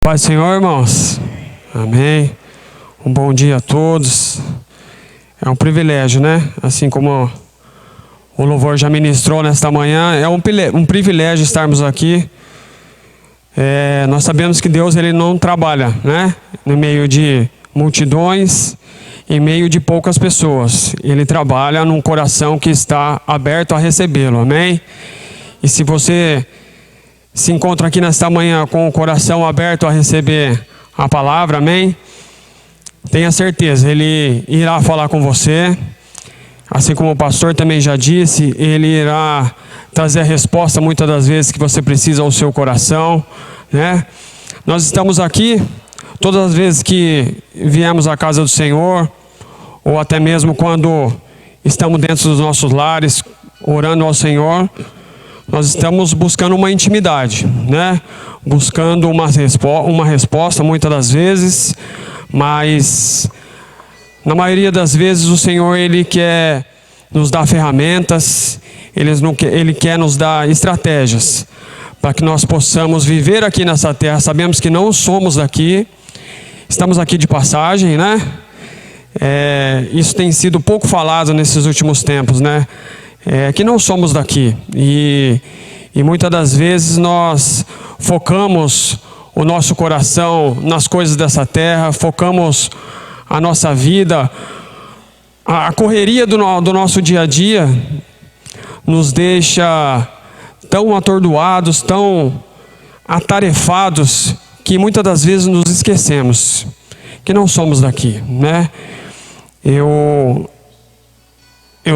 Pai do Senhor, irmãos. Amém. Um bom dia a todos. É um privilégio, né? Assim como o louvor já ministrou nesta manhã, é um privilégio estarmos aqui. Nós sabemos que Deus ele não trabalha, né? No meio de multidões, em meio de poucas pessoas. Ele trabalha num coração que está aberto a recebê-lo. Amém? E se você se encontra aqui nesta manhã com o coração aberto a receber a palavra, amém? Tenha certeza, Ele irá falar com você. Assim como o pastor também já disse, Ele irá trazer a resposta muitas das vezes que você precisa ao seu coração, né? Nós estamos aqui, todas as vezes que viemos à casa do Senhor, ou até mesmo quando estamos dentro dos nossos lares, orando ao Senhor, nós estamos buscando uma intimidade, né? Buscando uma resposta muitas das vezes, mas na maioria das vezes o Senhor ele quer nos dar ferramentas, ele quer nos dar estratégias para que nós possamos viver aqui nessa terra. Sabemos que não somos daqui, estamos aqui de passagem, né? Isso tem sido pouco falado nesses últimos tempos, né? Que não somos daqui e muitas das vezes nós focamos o nosso coração nas coisas dessa terra, focamos a nossa vida, a correria do nosso dia a dia nos deixa tão atordoados, tão atarefados, que muitas das vezes nos esquecemos que não somos daqui, né? Eu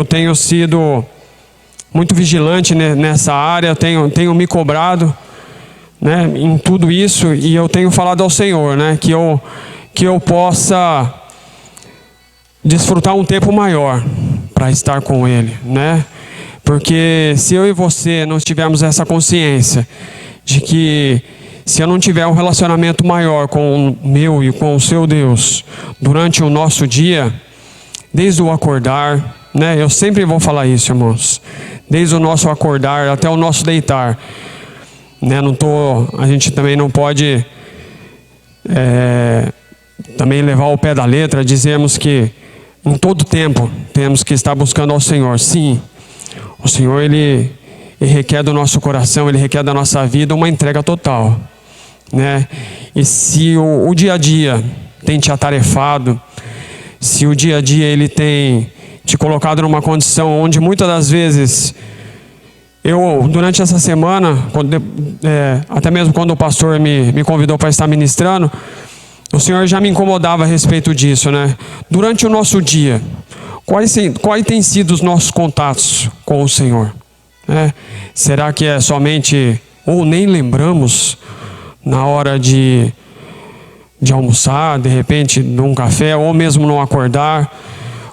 tenho sido muito vigilante nessa área, tenho me cobrado, né, em tudo isso, e eu tenho falado ao Senhor, né, que eu possa desfrutar um tempo maior para estar com Ele, né? Porque se eu e você não tivermos essa consciência de que se eu não tiver um relacionamento maior com o meu e com o seu Deus durante o nosso dia, desde o acordar, né? Eu sempre vou falar isso, irmãos. Desde o nosso acordar até o nosso deitar, né? A gente também não pode também levar o pé da letra, dizemos que em todo tempo temos que estar buscando ao Senhor. Sim, o Senhor ele requer do nosso coração, Ele requer da nossa vida uma entrega total, né? E se o dia a dia tem te atarefado, se o dia a dia ele tem te colocado numa condição onde muitas das vezes, durante essa semana, até mesmo quando o pastor me convidou para estar ministrando, o Senhor já me incomodava a respeito disso, né? Durante o nosso dia, quais têm sido os nossos contatos com o Senhor? Será que é somente, ou nem lembramos na hora de almoçar, de repente, num café, ou mesmo não acordar?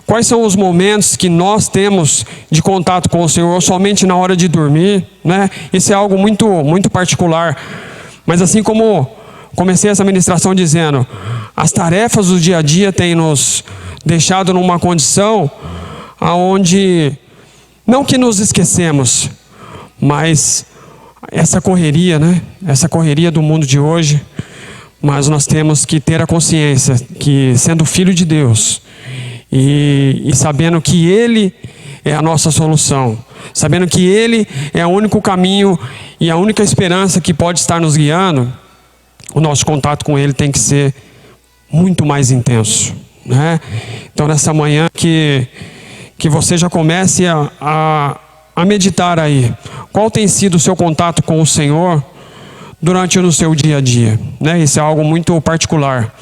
Quais são os momentos que nós temos de contato com o Senhor somente na hora de dormir, né? Isso é algo muito, muito particular. Mas assim como comecei essa ministração dizendo, as tarefas do dia a dia têm nos deixado numa condição aonde, não que nos esquecemos, mas essa correria, né? Essa correria do mundo de hoje, mas nós temos que ter a consciência que, sendo filho de Deus, e sabendo que Ele é a nossa solução, sabendo que Ele é o único caminho e a única esperança que pode estar nos guiando, o nosso contato com Ele tem que ser muito mais intenso, né? Então nessa manhã que você já comece a meditar aí, qual tem sido o seu contato com o Senhor durante o seu dia a dia, né? Isso é algo muito particular.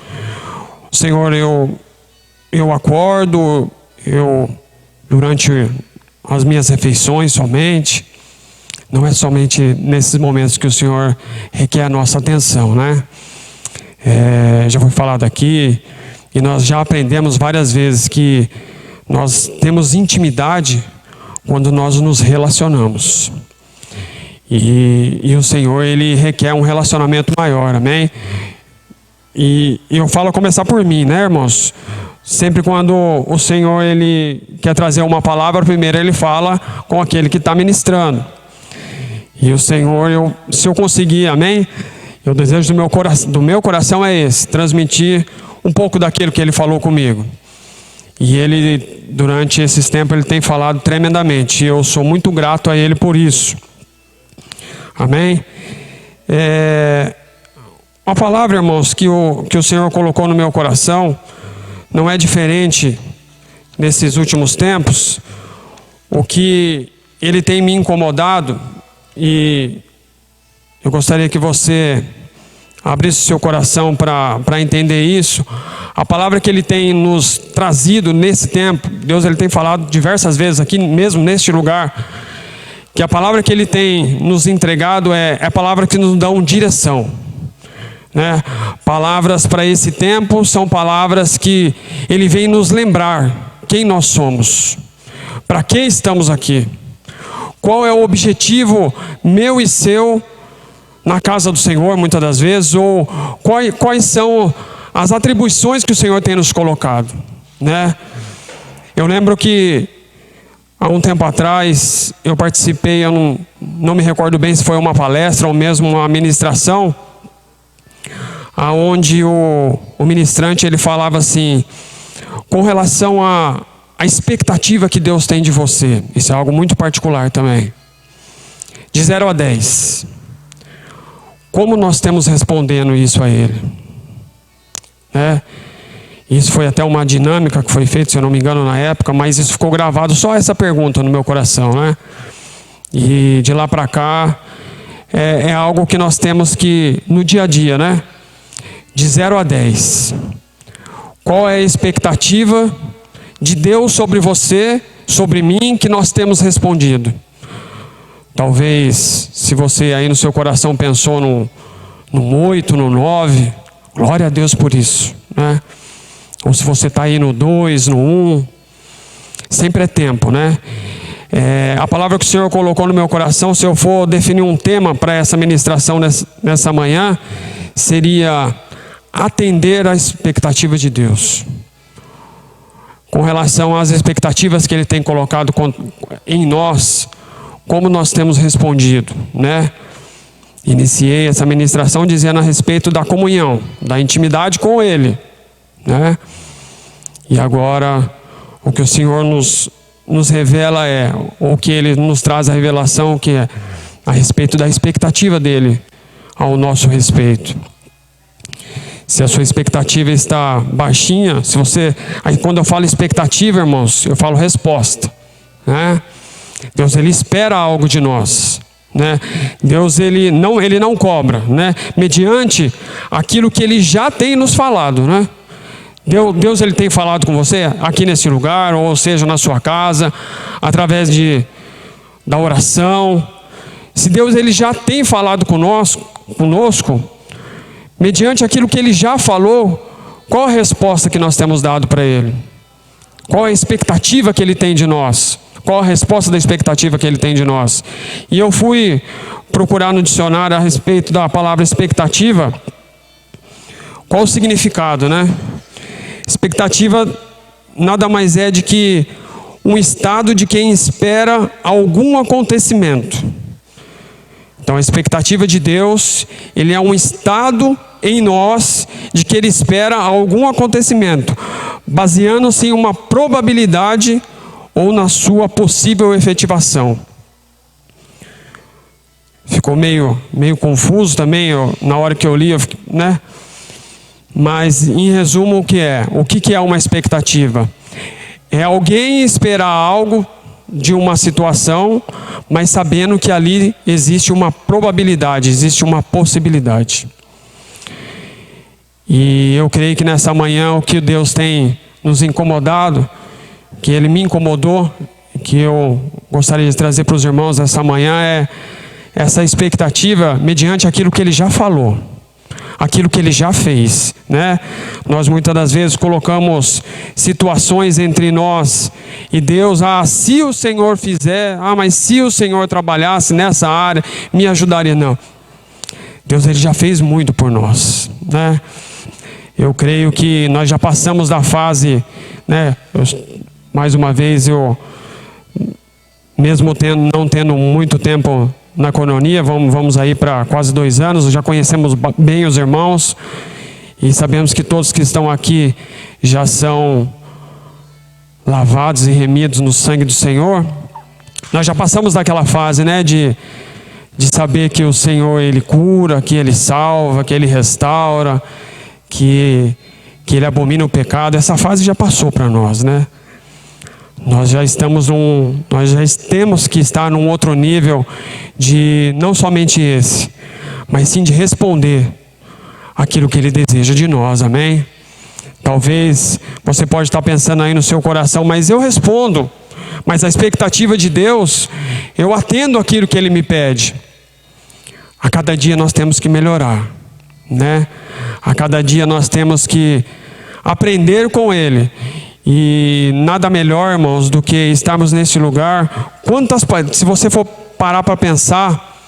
Senhor, eu acordo, durante as minhas refeições somente, não é somente nesses momentos que o Senhor requer a nossa atenção, né? Já foi falado aqui, e nós já aprendemos várias vezes que nós temos intimidade quando nós nos relacionamos. E o Senhor, Ele requer um relacionamento maior, amém? E eu falo a começar por mim, né, irmãos? Sempre quando o Senhor Ele quer trazer uma palavra, primeiro Ele fala com aquele que está ministrando. E o Senhor, se eu conseguir, amém? E o desejo do meu coração é esse, transmitir um pouco daquilo que ele falou comigo. E ele, durante esses tempos, ele tem falado tremendamente. E eu sou muito grato a ele por isso. Amém? Uma palavra, irmãos, que o Senhor colocou no meu coração, não é diferente nesses últimos tempos. O que ele tem me incomodado, e eu gostaria que você abrisse seu coração para entender isso. A palavra que ele tem nos trazido nesse tempo, Deus ele tem falado diversas vezes aqui mesmo neste lugar, que a palavra que ele tem nos entregado é a palavra que nos dá direção, né? Palavras para esse tempo são palavras que ele vem nos lembrar quem nós somos, para que estamos aqui, qual é o objetivo meu e seu na casa do Senhor, muitas das vezes, ou quais são as atribuições que o Senhor tem nos colocado, né? Eu lembro que há um tempo atrás eu participei, eu não me recordo bem se foi uma palestra ou mesmo uma ministração, aonde o ministrante ele falava assim, com relação à expectativa que Deus tem de você. Isso é algo muito particular também. De 0 a 10. Como nós temos respondendo isso a Ele? Isso foi até uma dinâmica que foi feita, se eu não me engano, na época, mas isso ficou gravado, só essa pergunta no meu coração, né? E de lá para cá, é algo que nós temos que, no dia a dia, né? De 0 a 10. Qual é a expectativa de Deus sobre você, sobre mim, que nós temos respondido? Talvez, se você aí no seu coração pensou no 8, no 9, glória a Deus por isso, né? Ou se você está aí no 2, no 1, sempre é tempo, né? A palavra que o Senhor colocou no meu coração, se eu for definir um tema para essa ministração nessa manhã, seria atender às expectativas de Deus. Com relação às expectativas que Ele tem colocado em nós, como nós temos respondido, né? Iniciei essa ministração dizendo a respeito da comunhão, da intimidade com Ele, né? E agora, o que o Senhor nos revela o que Ele nos traz a revelação, que é a respeito da expectativa dEle ao nosso respeito. Se a sua expectativa está baixinha, aí quando eu falo expectativa, irmãos, eu falo resposta, né? Deus ele espera algo de nós, né? Deus ele não cobra, né? Mediante aquilo que Ele já tem nos falado, né? Deus ele tem falado com você aqui nesse lugar, ou seja, na sua casa, através da oração. Se Deus ele já tem falado conosco, mediante aquilo que Ele já falou, qual a resposta que nós temos dado para Ele? Qual a expectativa que Ele tem de nós? Qual a resposta da expectativa que Ele tem de nós? E eu fui procurar no dicionário a respeito da palavra expectativa. Qual o significado, né? Expectativa nada mais é de que um estado de quem espera algum acontecimento. Então a expectativa de Deus, Ele é um estado em nós de que Ele espera algum acontecimento, baseando-se em uma probabilidade ou na sua possível efetivação. Ficou meio confuso também na hora que eu li, né? Mas em resumo, o que é uma expectativa? É alguém esperar algo de uma situação, mas sabendo que ali existe uma probabilidade, existe uma possibilidade. E eu creio que nessa manhã o que Deus tem nos incomodado, que Ele me incomodou, que eu gostaria de trazer para os irmãos essa manhã, é essa expectativa mediante aquilo que Ele já falou, aquilo que Ele já fez, né? Nós muitas das vezes colocamos situações entre nós e Deus, se o Senhor fizer, mas se o Senhor trabalhasse nessa área, me ajudaria. Não, Deus ele já fez muito por nós, né? Eu creio que nós já passamos da fase, né? Mais uma vez, eu mesmo não tendo muito tempo na Coinonia, vamos aí para quase 2 anos, já conhecemos bem os irmãos e sabemos que todos que estão aqui já são lavados e remidos no sangue do Senhor. Nós já passamos daquela fase, né, de saber que o Senhor, Ele cura, que Ele salva, que Ele restaura, que Ele abomina o pecado. Essa fase já passou para nós, né? Nós já temos que estar num outro nível de não somente esse, mas sim de responder aquilo que Ele deseja de nós, amém? Talvez você pode estar pensando aí no seu coração, mas eu respondo, mas a expectativa de Deus, eu atendo aquilo que Ele me pede. A cada dia nós temos que melhorar, né? A cada dia nós temos que aprender com Ele. E nada melhor, irmãos, do que estarmos nesse lugar. Se você for parar para pensar,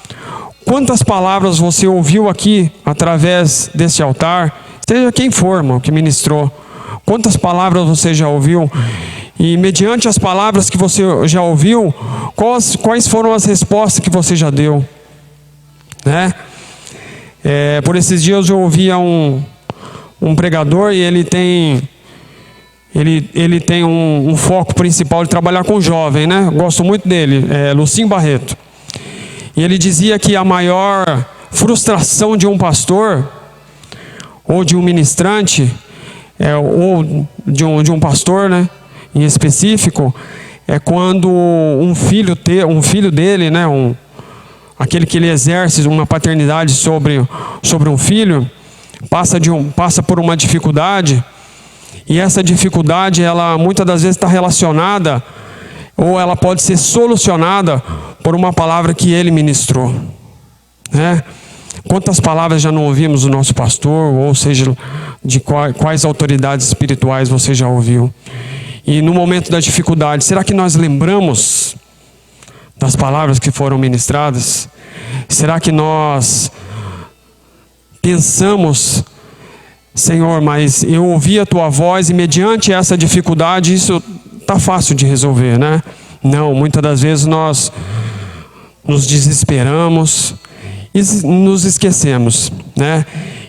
quantas palavras você ouviu aqui através desse altar, seja quem for, irmão, que ministrou, quantas palavras você já ouviu? E mediante as palavras que você já ouviu, quais foram as respostas que você já deu, né? Por esses dias eu ouvia um pregador e ele tem um foco principal de trabalhar com jovem, né? Eu gosto muito dele, Lucinho Barreto. E ele dizia que a maior frustração de um pastor ou de um ministrante, ou de um pastor, né, em específico, é quando um filho dele, né, aquele que ele exerce uma paternidade sobre um filho, passa por uma dificuldade, e essa dificuldade, ela muitas das vezes está relacionada, ou ela pode ser solucionada por uma palavra que ele ministrou, né? Quantas palavras já não ouvimos do nosso pastor, ou seja, de quais autoridades espirituais você já ouviu? E no momento da dificuldade, será que nós lembramos das palavras que foram ministradas? Será que nós pensamos, Senhor, mas eu ouvi a Tua voz e mediante essa dificuldade, isso está fácil de resolver, né? Não, muitas das vezes nós nos desesperamos e nos esquecemos, né?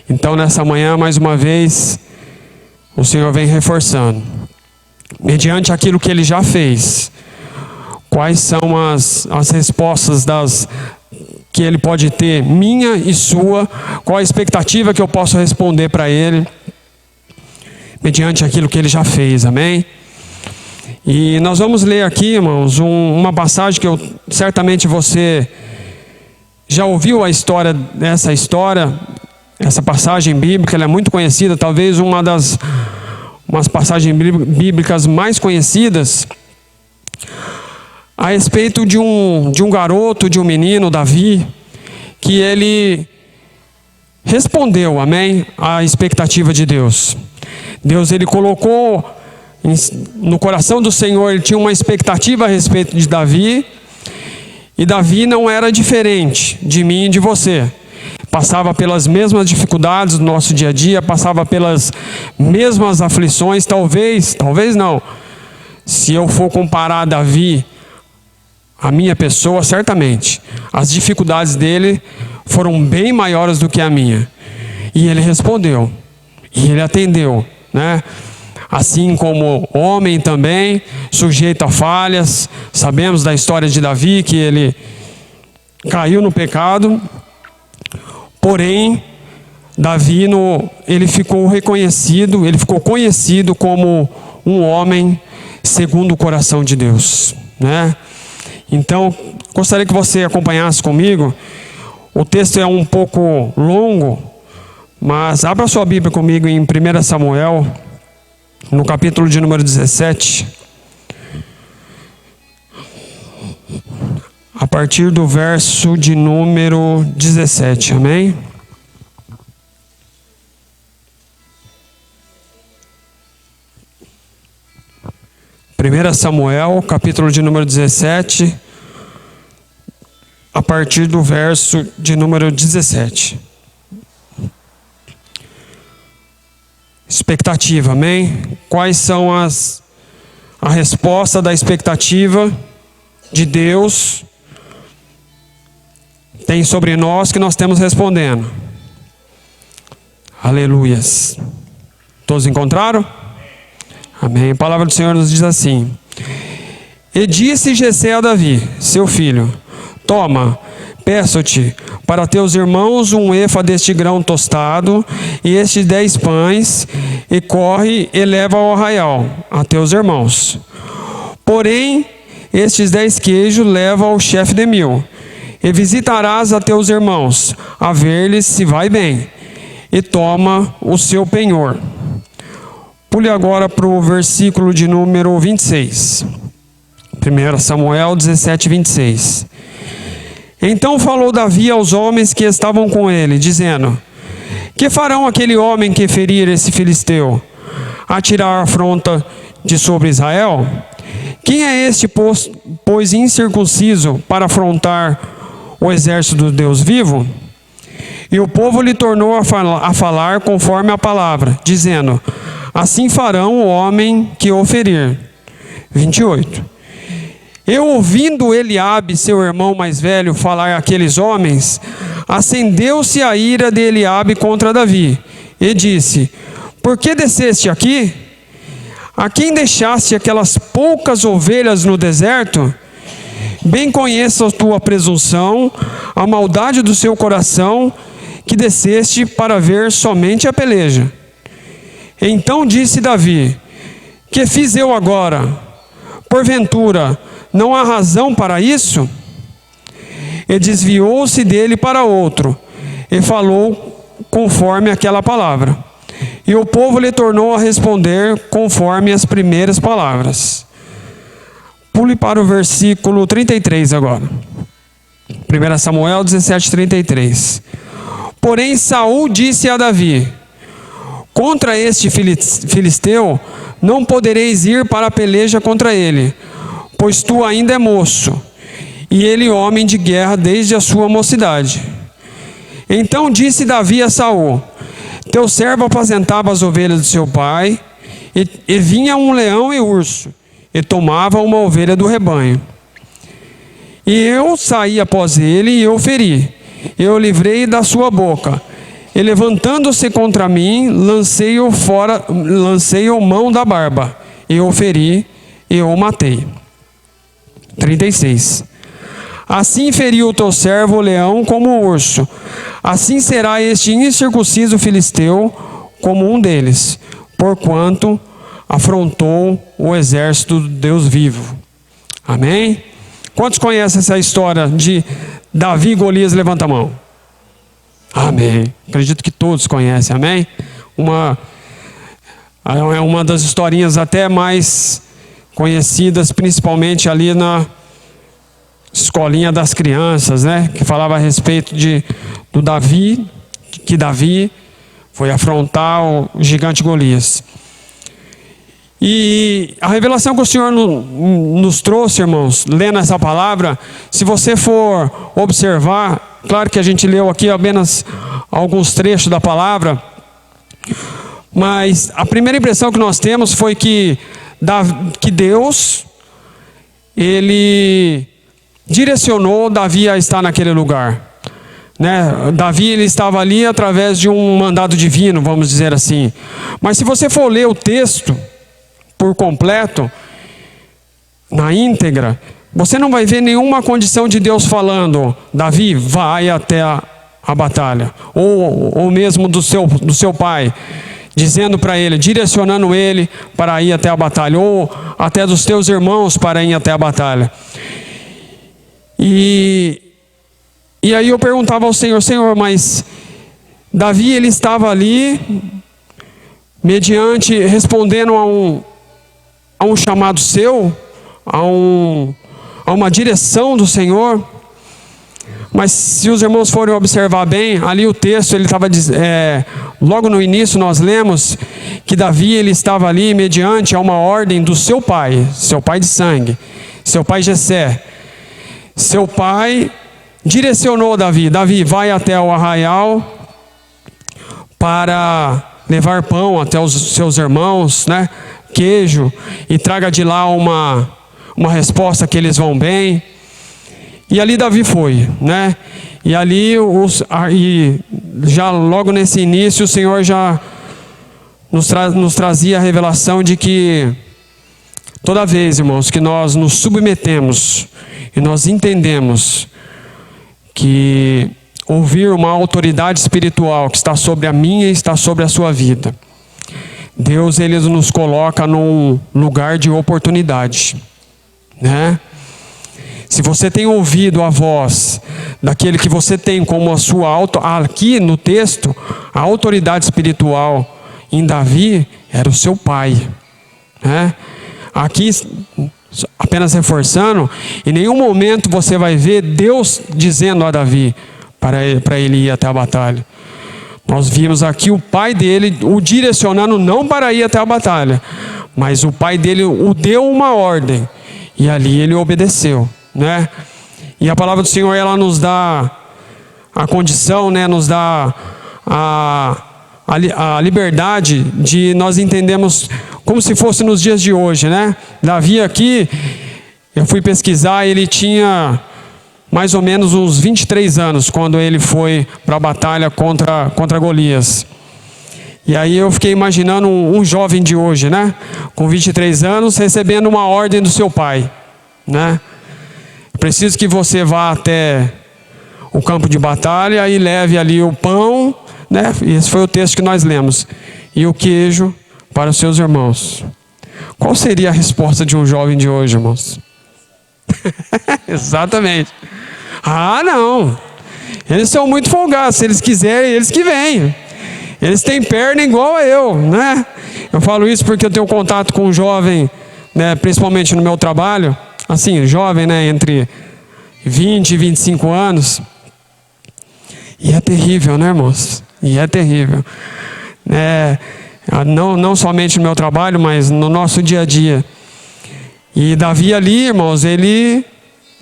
Então nessa manhã, mais uma vez, o Senhor vem reforçando, mediante aquilo que Ele já fez, quais são as respostas que Ele pode ter, minha e sua, qual a expectativa que eu posso responder para Ele, mediante aquilo que Ele já fez, amém? E nós vamos ler aqui, irmãos, uma passagem que certamente você já ouviu essa passagem bíblica, ela é muito conhecida, talvez umas passagens bíblicas mais conhecidas, a respeito de um garoto, de um menino, Davi, que ele respondeu, amém, à expectativa de Deus. Deus, Ele colocou no coração do Senhor, Ele tinha uma expectativa a respeito de Davi, e Davi não era diferente de mim e de você. Passava pelas mesmas dificuldades do nosso dia a dia, passava pelas mesmas aflições, talvez não. Se eu for comparar Davi a minha pessoa, certamente as dificuldades dele foram bem maiores do que a minha. E ele respondeu, e ele atendeu, né? Assim como homem também, sujeito a falhas. Sabemos da história de Davi, que ele caiu no pecado. Porém, Davi, ele ficou conhecido como um homem segundo o coração de Deus, né? Então, gostaria que você acompanhasse comigo. O texto é um pouco longo, mas abra sua Bíblia comigo em 1 Samuel, no capítulo de número 17, a partir do verso de número 17, amém? Primeira Samuel, capítulo de número 17, a partir do verso de número 17. Expectativa, amém? Quais são a resposta da expectativa de Deus tem sobre nós que nós temos respondendo. Aleluias. Todos encontraram? Amém. A palavra do Senhor nos diz assim: E disse Jessé a Davi, seu filho: Toma, peço-te para teus irmãos um efa deste grão tostado e estes 10 pães, e corre e leva ao arraial a teus irmãos. Porém, estes 10 queijos leva ao chefe de 1000, e visitarás a teus irmãos, a ver-lhes se vai bem, e toma o seu penhor. Pule agora para o versículo de número 26. 1 Samuel 17, 26. Então falou Davi aos homens que estavam com ele, dizendo: Que farão aquele homem que ferir esse filisteu, a tirar a afronta de sobre Israel? Quem é este, pois incircunciso, para afrontar o exército do Deus vivo? E o povo lhe tornou a falar conforme a palavra, dizendo: Assim farão o homem que o ferir. 28. Eu, ouvindo Eliabe, seu irmão mais velho, falar àqueles homens, acendeu-se a ira de Eliabe contra Davi, e disse: Por que desceste aqui? A quem deixaste aquelas poucas ovelhas no deserto? Bem conheço a tua presunção, a maldade do seu coração, que desceste para ver somente a peleja. Então disse Davi: Que fiz eu agora? Porventura, não há razão para isso? E desviou-se dele para outro, e falou conforme aquela palavra. E o povo lhe tornou a responder conforme as primeiras palavras. Pule para o versículo 33 agora. 1 Samuel 17, 33. Porém Saul disse a Davi: Contra este filisteu não podereis ir para a peleja contra ele, pois tu ainda é moço, e ele homem de guerra desde a sua mocidade. Então disse Davi a Saul: Teu servo apacentava as ovelhas de seu pai, e vinha um leão e urso, e tomava uma ovelha do rebanho. E eu saí após ele, e eu feri, eu livrei da sua boca, e levantando-se contra mim, lancei-o mão da barba, e o feri, e o matei. 36. Assim feriu o teu servo o leão como o urso, assim será este incircunciso filisteu como um deles, porquanto afrontou o exército do Deus vivo. Amém? Quantos conhecem essa história de Davi e Golias? Levanta a mão. Amém. Acredito que todos conhecem, amém? É uma das historinhas até mais conhecidas, principalmente ali na escolinha das crianças, né? Que falava a respeito do Davi, que Davi foi afrontar o gigante Golias. E a revelação que o Senhor nos trouxe, irmãos, lendo essa palavra, se você for observar, claro que a gente leu aqui apenas alguns trechos da palavra, mas a primeira impressão que nós temos foi que Deus, Ele direcionou Davi a estar naquele lugar, né? Davi, ele estava ali através de um mandado divino, vamos dizer assim. Mas se você for ler o texto por completo, na íntegra, você não vai ver nenhuma condição de Deus falando: Davi, vai até a batalha, ou mesmo do seu pai, dizendo para ele, direcionando ele para ir até a batalha, ou até dos teus irmãos para ir até a batalha. E aí eu perguntava ao Senhor: Senhor, mas Davi, ele estava ali mediante, respondendo a um chamado seu, a uma direção do Senhor. Mas se os irmãos forem observar bem, ali o texto, ele estava logo no início nós lemos que Davi, ele estava ali mediante a uma ordem do seu pai de sangue, seu pai Jessé. Seu pai direcionou Davi: Davi, vai até o arraial para levar pão até os seus irmãos, né? Queijo, e traga de lá uma resposta que eles vão bem. E ali Davi foi, né? E ali, e já logo nesse início, o Senhor já nos trazia a revelação de que toda vez, irmãos, que nós nos submetemos e nós entendemos que ouvir uma autoridade espiritual que está sobre a minha e está sobre a sua vida, Deus, Ele nos coloca num lugar de oportunidade, né? Se você tem ouvido a voz daquele que você tem como a sua aqui no texto, a autoridade espiritual em Davi era o seu pai, né? Aqui, apenas reforçando, em nenhum momento você vai ver Deus dizendo a Davi para ele ir até a batalha. Nós vimos aqui o pai dele o direcionando não para ir até a batalha, mas o pai dele o deu uma ordem e ali ele obedeceu, né? E a palavra do Senhor, ela nos dá a condição, né? Nos dá a liberdade de nós entendermos como se fosse nos dias de hoje, né? Davi aqui, eu fui pesquisar, ele tinha mais ou menos uns 23 anos quando ele foi para a batalha contra Golias. E aí eu fiquei imaginando um jovem de hoje, né? Com 23 anos, recebendo uma ordem do seu pai, né? Preciso que você vá até o campo de batalha e leve ali o pão, né? Esse foi o texto que nós lemos. E o queijo para os seus irmãos. Qual seria a resposta de um jovem de hoje, irmãos? Exatamente. Ah, não. Eles são muito folgados. Se eles quiserem, eles que vêm. Eles têm perna igual a eu, né? Eu falo isso porque eu tenho contato com um jovem, né, principalmente no meu trabalho. Assim, jovem, né, entre 20 e 25 anos. E é terrível, né, irmãos? E é terrível. Não somente no meu trabalho, mas no nosso dia a dia. E Davi ali, irmãos, ele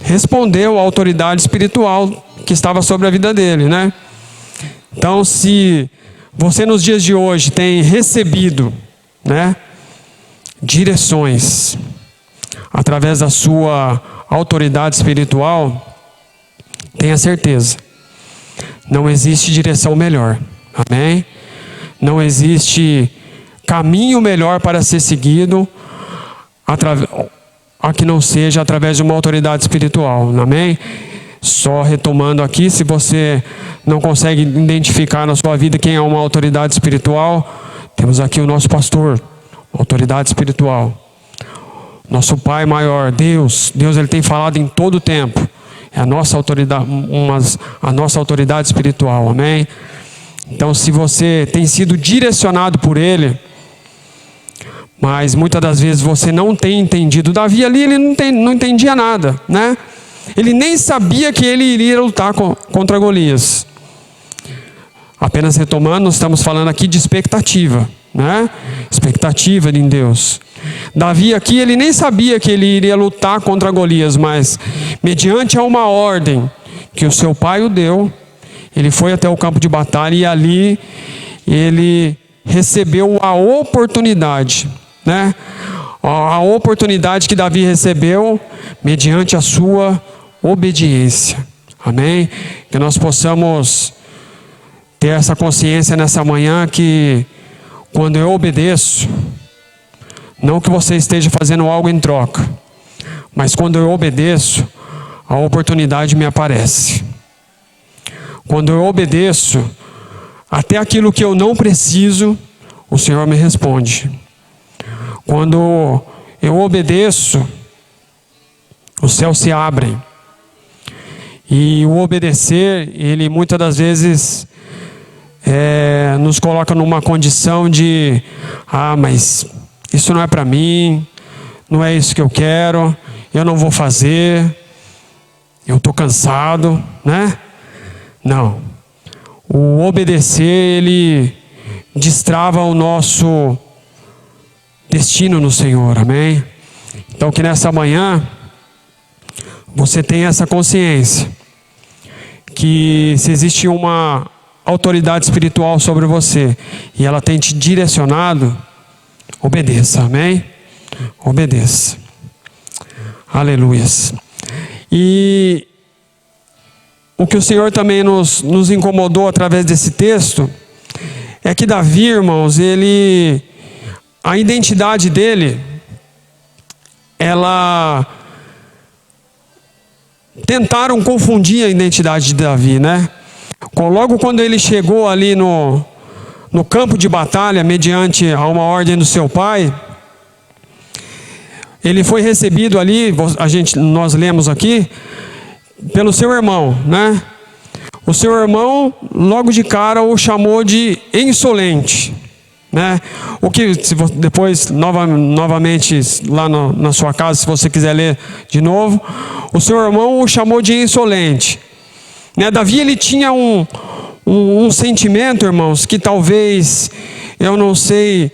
respondeu à autoridade espiritual que estava sobre a vida dele, né? Então, se você nos dias de hoje tem recebido, né, direções através da sua autoridade espiritual, tenha certeza, não existe direção melhor, amém? Não existe caminho melhor para ser seguido a que não seja através de uma autoridade espiritual, amém? Só retomando aqui, se você não consegue identificar na sua vida quem é uma autoridade espiritual, temos aqui o nosso pastor, autoridade espiritual. Nosso Pai maior, Deus, Ele tem falado em todo o tempo. É a nossa autoridade, a nossa autoridade espiritual, amém? Então, se você tem sido direcionado por Ele, mas muitas das vezes você não tem entendido. Davi ali, ele não entendia nada, né? Ele nem sabia que ele iria lutar contra Golias. Apenas retomando, nós estamos falando aqui de expectativa, né? Expectativa em Deus. Davi aqui, ele nem sabia que ele iria lutar contra Golias, mas mediante a uma ordem que o seu pai o deu, ele foi até o campo de batalha e ali ele recebeu a oportunidade, né? A oportunidade que Davi recebeu mediante a sua obediência. Amém? Que nós possamos ter essa consciência nessa manhã que quando eu obedeço, não que você esteja fazendo algo em troca, mas quando eu obedeço, a oportunidade me aparece. Quando eu obedeço, até aquilo que eu não preciso, o Senhor me responde. Quando eu obedeço, os céus se abrem. E o obedecer, ele muitas das vezes nos coloca numa condição de: mas isso não é para mim, não é isso que eu quero, eu não vou fazer, eu estou cansado, né? Não. O obedecer, ele destrava o nosso destino no Senhor, amém? Então que nessa manhã você tenha essa consciência que se existe uma autoridade espiritual sobre você e ela tem te direcionado, obedeça, amém? Obedeça. Aleluias. E o que o Senhor também nos incomodou através desse texto, é que Davi, irmãos, a identidade dele, tentaram confundir a identidade de Davi, né? Logo quando ele chegou ali no campo de batalha, mediante a uma ordem do seu pai, ele foi recebido ali, nós lemos aqui, pelo seu irmão, né? O seu irmão, logo de cara, o chamou de insolente, né? O que, se você, depois, novamente, lá na sua casa, se você quiser ler de novo, o seu irmão o chamou de insolente, né? Davi, ele tinha um sentimento, irmãos, que talvez, eu não sei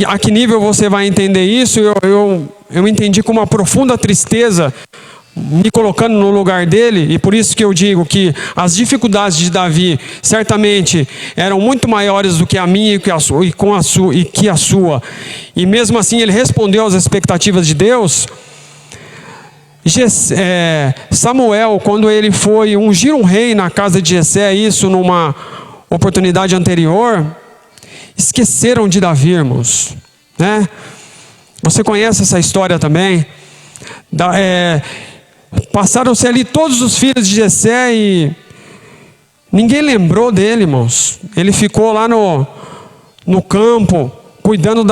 a que nível você vai entender isso. Eu entendi com uma profunda tristeza, me colocando no lugar dele, e por isso que eu digo que as dificuldades de Davi certamente eram muito maiores do que a minha e a sua, e mesmo assim ele respondeu às expectativas de Deus. Samuel, quando ele foi ungir um rei na casa de Jessé, isso numa oportunidade anterior, esqueceram de Davi, irmãos, né? Você conhece essa história também? Passaram-se ali todos os filhos de Jessé e ninguém lembrou dele, irmãos. Ele ficou lá no campo, cuidando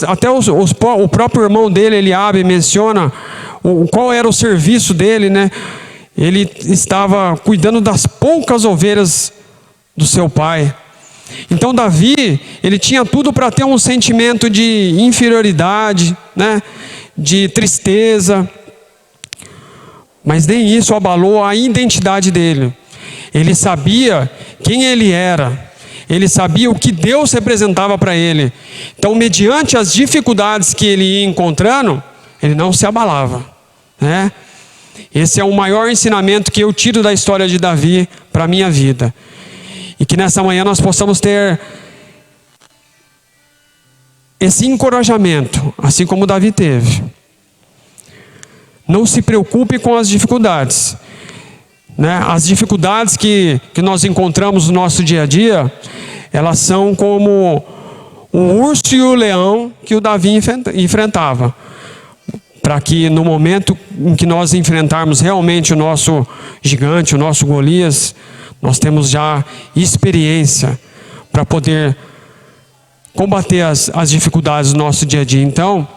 até o próprio irmão dele, Eliabe, menciona qual era o serviço dele, né? Ele estava cuidando das poucas ovelhas do seu pai. Então Davi, ele tinha tudo para ter um sentimento de inferioridade, né? De tristeza, mas nem isso abalou a identidade dele. Ele sabia quem ele era, ele sabia o que Deus representava para ele. Então, mediante as dificuldades que ele ia encontrando, ele não se abalava, né? Esse é o maior ensinamento que eu tiro da história de Davi para a minha vida. E que nessa manhã nós possamos ter esse encorajamento, assim como Davi teve. Não se preocupe com as dificuldades, né? As dificuldades que nós encontramos no nosso dia a dia, elas são como o urso e o leão que o Davi enfrentava. Para que no momento em que nós enfrentarmos realmente o nosso gigante, o nosso Golias, nós temos já experiência para poder combater as dificuldades do nosso dia a dia. Então,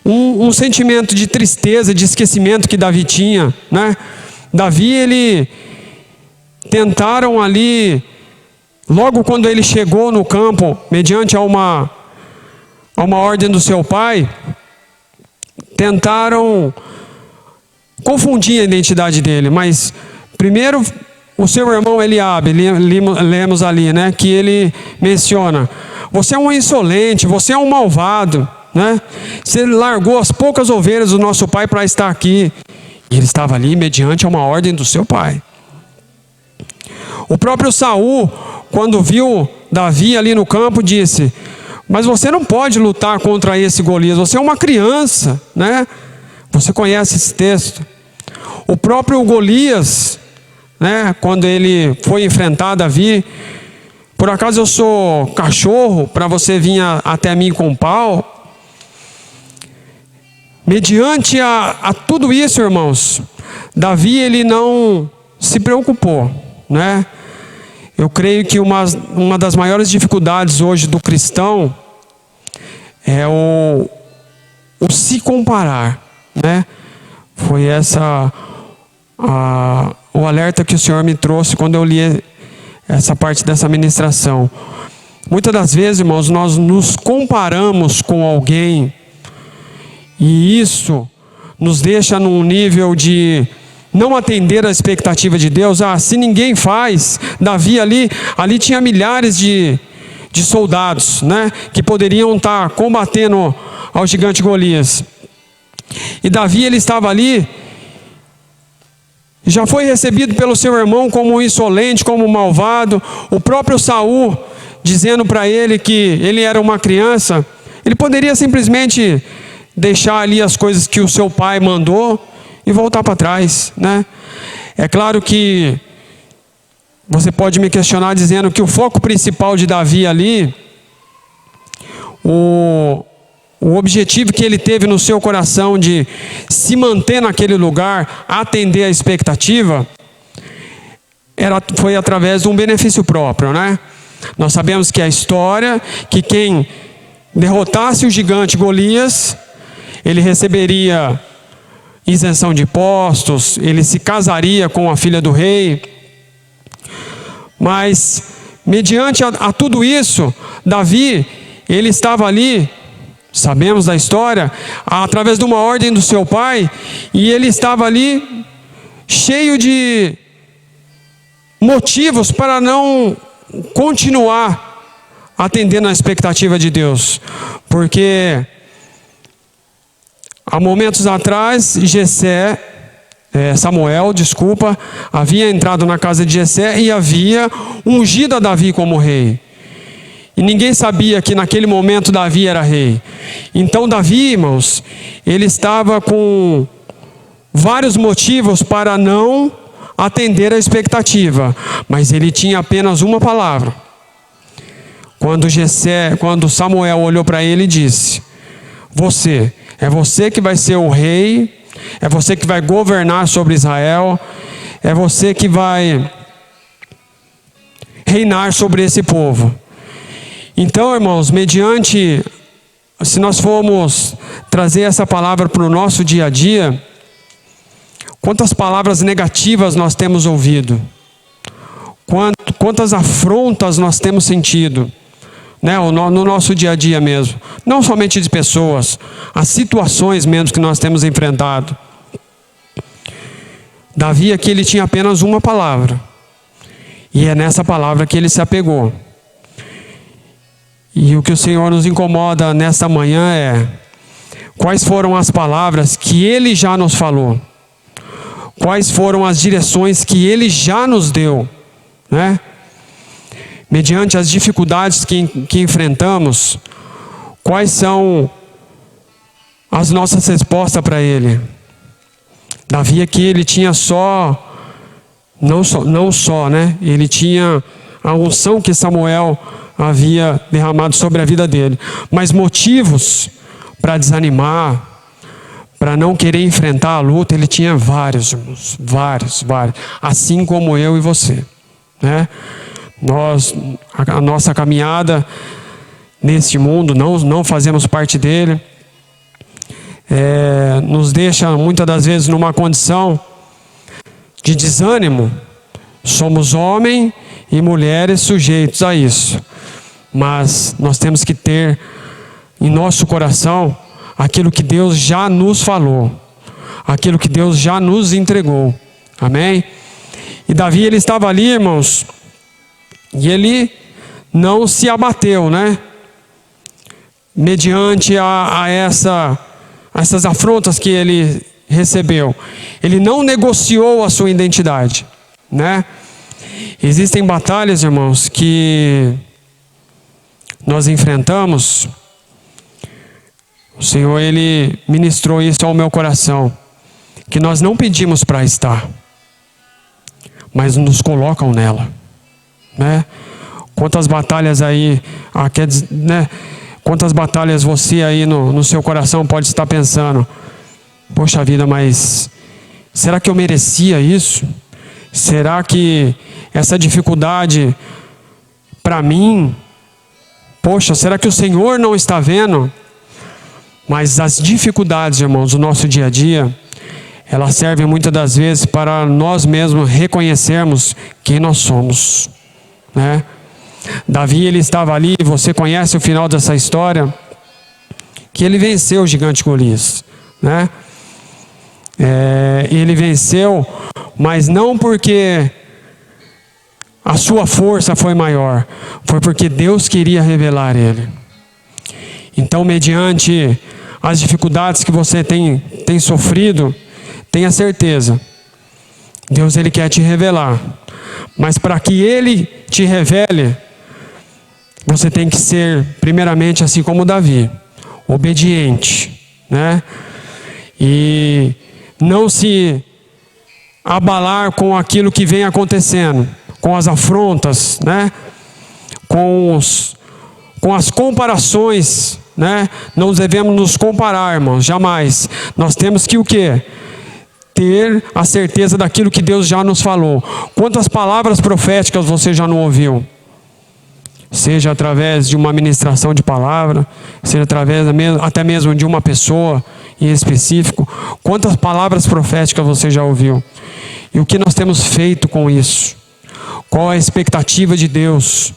um sentimento de tristeza, de esquecimento que Davi tinha, né? Davi, tentaram ali, logo quando ele chegou no campo, mediante a uma ordem do seu pai, tentaram confundir a identidade dele. Mas primeiro o seu irmão Eliabe, lemos ali, né, que ele menciona: você é um insolente, você é um malvado, né? Você largou as poucas ovelhas do nosso pai para estar aqui. E ele estava ali mediante uma ordem do seu pai. O próprio Saul, quando viu Davi ali no campo, disse: mas você não pode lutar contra esse Golias, você é uma criança, né? Você conhece esse texto. O próprio Golias, né, quando ele foi enfrentar Davi: por acaso eu sou cachorro para você vir até mim com pau? Mediante a tudo isso, irmãos, Davi, ele não se preocupou, né? Eu creio que uma das maiores dificuldades hoje do cristão é o se comparar, né? Foi o alerta que o Senhor me trouxe quando eu li essa parte dessa ministração. Muitas das vezes, irmãos, nós nos comparamos com alguém, e isso nos deixa num nível de não atender a expectativa de Deus. Se ninguém faz, Davi ali tinha milhares de soldados, né, que poderiam estar combatendo ao gigante Golias. E Davi, ele estava ali, já foi recebido pelo seu irmão como um insolente, como um malvado. O próprio Saul dizendo para ele que ele era uma criança. Ele poderia simplesmente deixar ali as coisas que o seu pai mandou e voltar para trás, né? É claro que você pode me questionar dizendo que o foco principal de Davi ali, o objetivo que ele teve no seu coração de se manter naquele lugar, atender a expectativa, foi através de um benefício próprio, né? Nós sabemos que a história, que quem derrotasse o gigante Golias, ele receberia isenção de impostos, ele se casaria com a filha do rei. Mas, mediante a tudo isso, Davi, ele estava ali, sabemos da história, através de uma ordem do seu pai, e ele estava ali cheio de motivos para não continuar atendendo a expectativa de Deus, porque há momentos atrás Samuel havia entrado na casa de Jessé e havia ungido a Davi como rei, e ninguém sabia que naquele momento Davi era rei. Então Davi, irmãos, ele estava com vários motivos para não atender a expectativa, mas ele tinha apenas uma palavra. Quando Samuel olhou para ele e disse: é você que vai ser o rei, é você que vai governar sobre Israel, é você que vai reinar sobre esse povo. Então, irmãos, se nós formos trazer essa palavra para o nosso dia a dia, quantas palavras negativas nós temos ouvido, quantas afrontas nós temos sentido, né, no nosso dia a dia mesmo, não somente de pessoas, as situações mesmo que nós temos enfrentado. Davi aqui, ele tinha apenas uma palavra, e é nessa palavra que ele se apegou. E o que o Senhor nos incomoda nesta manhã é: quais foram as palavras que Ele já nos falou? Quais foram as direções que Ele já nos deu, né? Mediante as dificuldades que enfrentamos, quais são as nossas respostas para Ele? Davi aqui, ele tinha não só, né? Ele tinha a unção que Samuel havia derramado sobre a vida dele, mas motivos para desanimar, para não querer enfrentar a luta, ele tinha vários, irmãos, vários, assim como eu e você, né? A nossa caminhada nesse mundo, não fazemos parte dele, nos deixa muitas das vezes numa condição de desânimo. Somos homens e mulheres sujeitos a isso, mas nós temos que ter em nosso coração aquilo que Deus já nos falou, aquilo que Deus já nos entregou, amém? E Davi, ele estava ali, irmãos, e ele não se abateu, né? Mediante essas afrontas que ele recebeu, ele não negociou a sua identidade, né? Existem batalhas, irmãos, que nós enfrentamos. O Senhor, Ele ministrou isso ao meu coração, que nós não pedimos para estar, mas nos colocam nela, né? Quantas batalhas aí, né? Quantas batalhas você aí no seu coração pode estar pensando: poxa vida, mas será que eu merecia isso? Será que essa dificuldade para mim, poxa, será que o Senhor não está vendo? Mas as dificuldades, irmãos, do nosso dia a dia, elas servem muitas das vezes para nós mesmos reconhecermos quem nós somos, né? Davi, ele estava ali, você conhece o final dessa história, que ele venceu o gigante Golias, né? Ele venceu, mas não porque a sua força foi maior, foi porque Deus queria revelar ele. Então, mediante as dificuldades que você tem sofrido, tenha certeza, Deus, ele quer te revelar, mas para que ele te revele, você tem que ser, primeiramente, assim como Davi, obediente, né? E não se abalar com aquilo que vem acontecendo, com as afrontas, né? Com as comparações, né? Não devemos nos comparar, irmãos, jamais. Nós temos que o quê? Ter a certeza daquilo que Deus já nos falou. Quantas palavras proféticas você já não ouviu? Seja através de uma ministração de palavra, seja através até mesmo de uma pessoa em específico. Quantas palavras proféticas você já ouviu? E o que nós temos feito com isso? Qual a expectativa de Deus,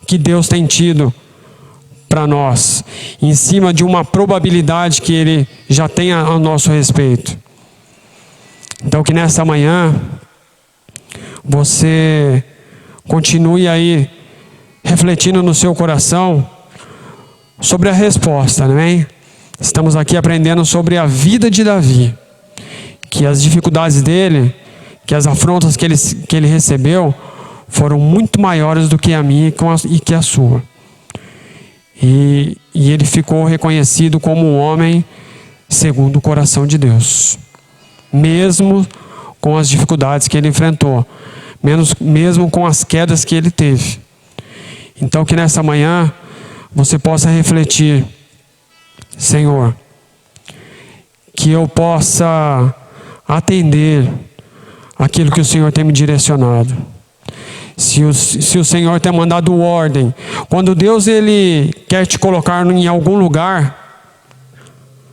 que Deus tem tido para nós, em cima de uma probabilidade que Ele já tem a nosso respeito? Então que nessa manhã você continue aí refletindo no seu coração sobre a resposta, amém? Estamos aqui aprendendo sobre a vida de Davi, que as dificuldades dele, que as afrontas que ele recebeu foram muito maiores do que a minha e que a sua. E ele ficou reconhecido como um homem segundo o coração de Deus, mesmo com as dificuldades que ele enfrentou, mesmo com as quedas que ele teve. Então que nessa manhã você possa refletir: Senhor, que eu possa atender aquilo que o Senhor tem me direcionado. Se o Senhor tem mandado ordem, quando Deus Ele quer te colocar em algum lugar,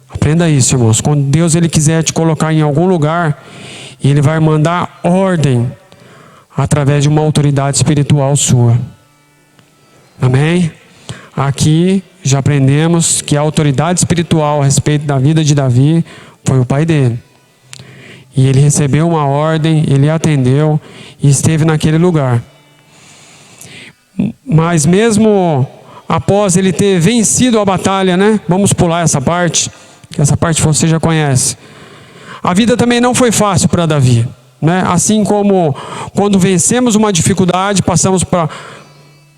aprenda isso, irmãos. Quando Deus Ele quiser te colocar em algum lugar, Ele vai mandar ordem através de uma autoridade espiritual sua. Amém? Aqui já aprendemos que a autoridade espiritual a respeito da vida de Davi foi o pai dele. E ele recebeu uma ordem, ele atendeu e esteve naquele lugar. Mas mesmo após ele ter vencido a batalha, né? Vamos pular essa parte, que essa parte você já conhece. A vida também não foi fácil para Davi, né? Assim como quando vencemos uma dificuldade, passamos para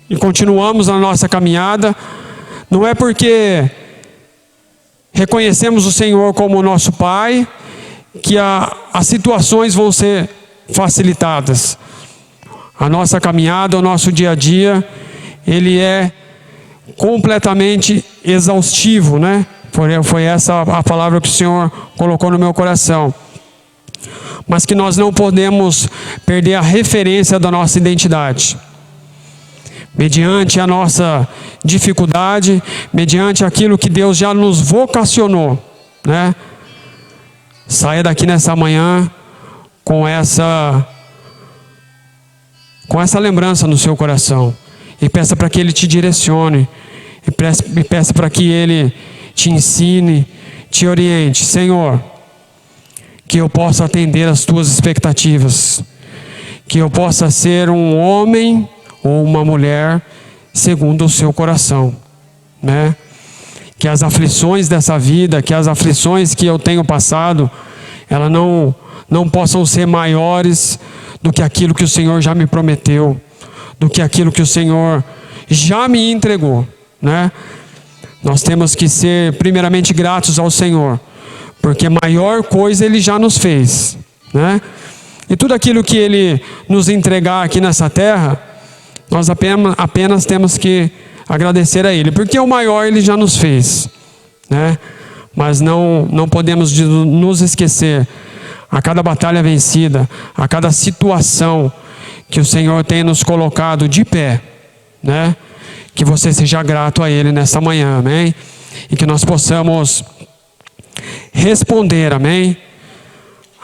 e continuamos a nossa caminhada, não é porque reconhecemos o Senhor como nosso Pai que as situações vão ser facilitadas. A nossa caminhada, o nosso dia a dia, ele é completamente exaustivo, né? Foi essa a palavra que o Senhor colocou no meu coração. Mas que nós não podemos perder a referência da nossa identidade. Mediante a nossa dificuldade, mediante aquilo que Deus já nos vocacionou, né? Saia daqui nessa manhã com essa lembrança no seu coração e peça para que Ele te direcione, e peça para que Ele te ensine, te oriente. Senhor, que eu possa atender às tuas expectativas, que eu possa ser um homem ou uma mulher segundo o seu coração, né? Que as aflições dessa vida, que as aflições que eu tenho passado, elas não possam ser maiores do que aquilo que o Senhor já me prometeu, do que aquilo que o Senhor já me entregou, né? Nós temos que ser primeiramente gratos ao Senhor, porque maior coisa Ele já nos fez, né? E tudo aquilo que Ele nos entregar aqui nessa terra, nós apenas temos que agradecer a Ele, porque o maior Ele já nos fez, né? Mas não podemos nos esquecer, a cada batalha vencida, a cada situação que o Senhor tem nos colocado de pé, né? Que você seja grato a Ele nessa manhã, amém? E que nós possamos responder, amém?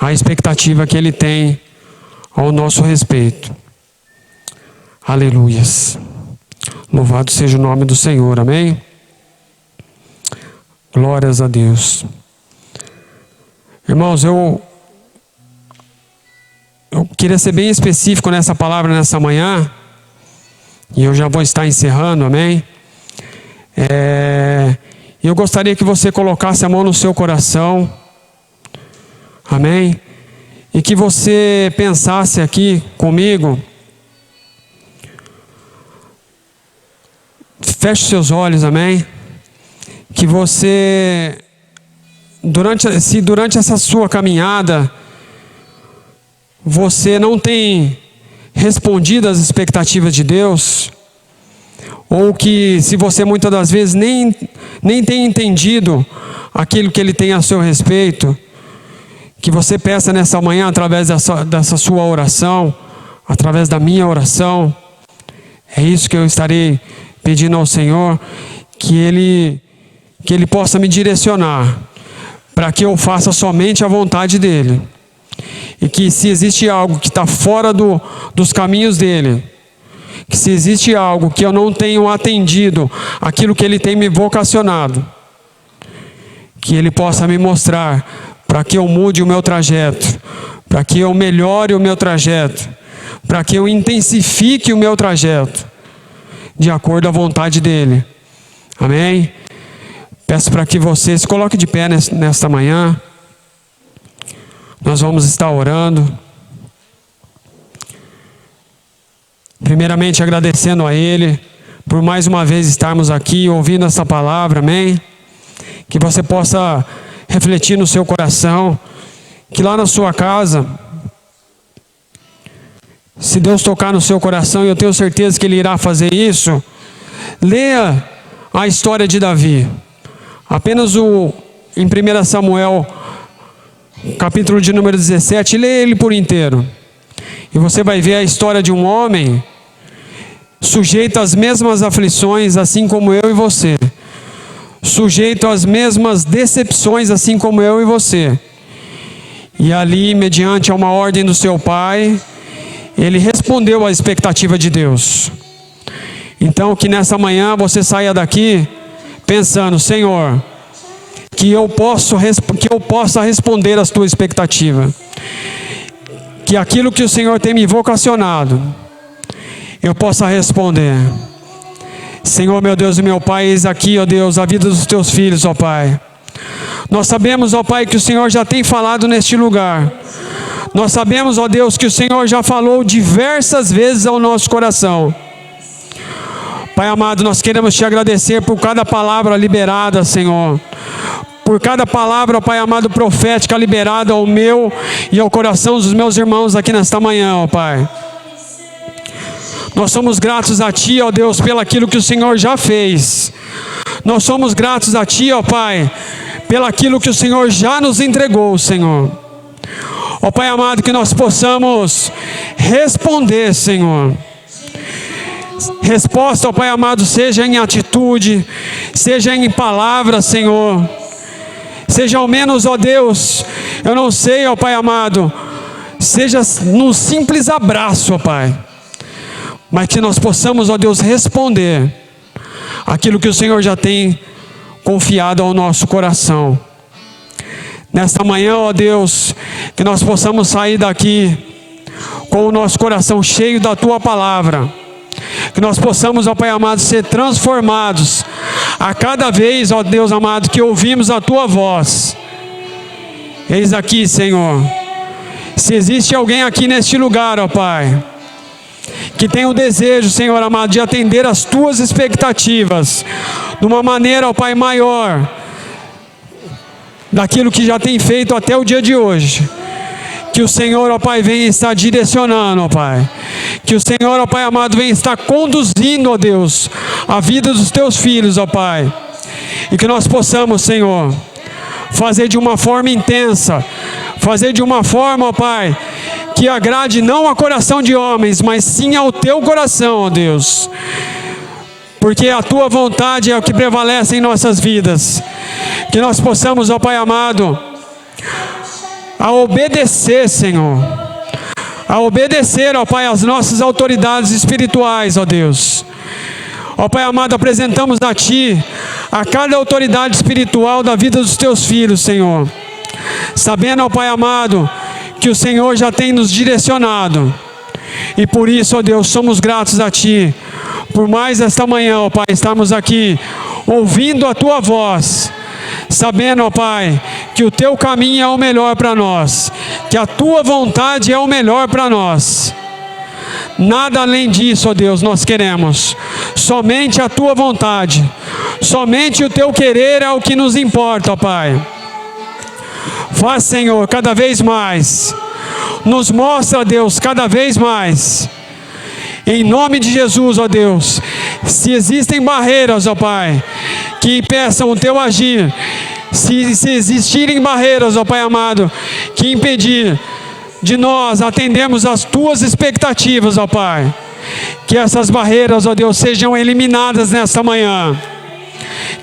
A expectativa que Ele tem ao nosso respeito. Aleluias. Louvado seja o nome do Senhor, amém? Glórias a Deus. Irmãos, eu queria ser bem específico nessa palavra nessa manhã, e eu já vou estar encerrando, amém? Eu gostaria que você colocasse a mão no seu coração, amém? E que você pensasse aqui comigo. Feche seus olhos, amém? Que você se durante essa sua caminhada você não tem respondido às expectativas de Deus, ou que se você muitas das vezes nem tem entendido aquilo que Ele tem a seu respeito, que você peça nessa manhã, através dessa sua oração, através da minha oração. É isso que eu estarei pedindo ao Senhor, que Ele possa me direcionar, para que eu faça somente a vontade dEle. E que se existe algo que está fora dos caminhos dEle, que se existe algo que eu não tenho atendido, aquilo que Ele tem me vocacionado, que Ele possa me mostrar, para que eu mude o meu trajeto, para que eu melhore o meu trajeto, para que eu intensifique o meu trajeto, de acordo à vontade dEle. Amém? Peço para que você se coloque de pé nesta manhã. Nós vamos estar orando. Primeiramente agradecendo a Ele por mais uma vez estarmos aqui ouvindo essa palavra, amém? Que você possa refletir no seu coração, que lá na sua casa, se Deus tocar no seu coração, e eu tenho certeza que Ele irá fazer isso, leia a história de Davi. Apenas em 1 Samuel, capítulo de número 17, leia ele por inteiro. E você vai ver a história de um homem sujeito às mesmas aflições, assim como eu e você. Sujeito às mesmas decepções, assim como eu e você. E ali, mediante uma ordem do seu pai, ele respondeu à expectativa de Deus. Então, que nessa manhã você saia daqui pensando: Senhor, que eu possa responder às tuas expectativas. Que aquilo que o Senhor tem me vocacionado, eu possa responder. Senhor, meu Deus e meu Pai, eis aqui, ó Deus, a vida dos teus filhos, ó Pai. Nós sabemos, ó Pai, que o Senhor já tem falado neste lugar. Nós sabemos, ó Deus, que o Senhor já falou diversas vezes ao nosso coração. Pai amado, nós queremos te agradecer por cada palavra liberada, Senhor. Por cada palavra, ó Pai amado, profética liberada ao meu e ao coração dos meus irmãos aqui nesta manhã, ó Pai. Nós somos gratos a Ti, ó Deus, pelo aquilo que o Senhor já fez. Nós somos gratos a Ti, ó Pai, pelo aquilo que o Senhor já nos entregou, Senhor. Ó Pai amado, que nós possamos responder, Senhor. Resposta, ó Pai amado, seja em atitude, seja em palavra, Senhor. Seja ao menos, ó Deus, eu não sei, ó Pai amado, seja num simples abraço, ó Pai. Mas que nós possamos, ó Deus, responder aquilo que o Senhor já tem confiado ao nosso coração. Nesta manhã, ó Deus, que nós possamos sair daqui com o nosso coração cheio da Tua palavra. Que nós possamos, ó Pai amado, ser transformados a cada vez, ó Deus amado, que ouvimos a Tua voz. Eis aqui, Senhor. Se existe alguém aqui neste lugar, ó Pai, que tem o desejo, Senhor amado, de atender às Tuas expectativas de uma maneira, ó Pai, maior daquilo que já tem feito até o dia de hoje. Que o Senhor, ó Pai, venha estar direcionando, ó Pai. Que o Senhor, ó Pai amado, venha estar conduzindo, ó Deus, a vida dos Teus filhos, ó Pai. E que nós possamos, Senhor, fazer de uma forma intensa, fazer de uma forma, ó Pai, que agrade não ao coração de homens, mas sim ao Teu coração, ó Deus. Porque a Tua vontade é o que prevalece em nossas vidas. Que nós possamos, ó Pai amado, a obedecer, Senhor. A obedecer, ó Pai, às nossas autoridades espirituais, ó Deus. Ó Pai amado, apresentamos a Ti a cada autoridade espiritual da vida dos Teus filhos, Senhor. Sabendo, ó Pai amado, que o Senhor já tem nos direcionado. E por isso, ó Deus, somos gratos a Ti. Por mais esta manhã, ó Pai, estarmos aqui ouvindo a Tua voz. Sabendo, ó Pai, que o Teu caminho é o melhor para nós. Que a Tua vontade é o melhor para nós. Nada além disso, ó Deus, nós queremos. Somente a Tua vontade. Somente o Teu querer é o que nos importa, ó Pai. Faz, Senhor, cada vez mais. Nos mostra, Deus, cada vez mais. Em nome de Jesus, ó Deus. Se existem barreiras, ó Pai, que impeçam o Teu agir, se existirem barreiras, ó Pai amado, que impedir de nós atendermos as Tuas expectativas, ó Pai, que essas barreiras, ó Deus, sejam eliminadas nesta manhã.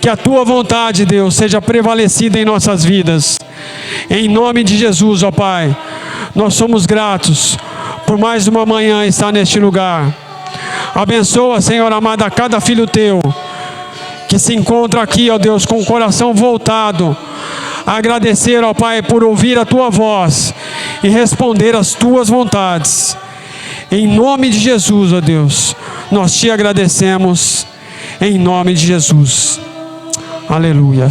Que a Tua vontade, Deus, seja prevalecida em nossas vidas. Em nome de Jesus, ó Pai, nós somos gratos por mais uma manhã estar neste lugar. Abençoa, Senhor amado, a cada filho Teu que se encontra aqui, ó Deus, com o coração voltado a agradecer, ó Pai, por ouvir a Tua voz e responder às Tuas vontades. Em nome de Jesus, ó Deus, nós Te agradecemos. Em nome de Jesus. Aleluia.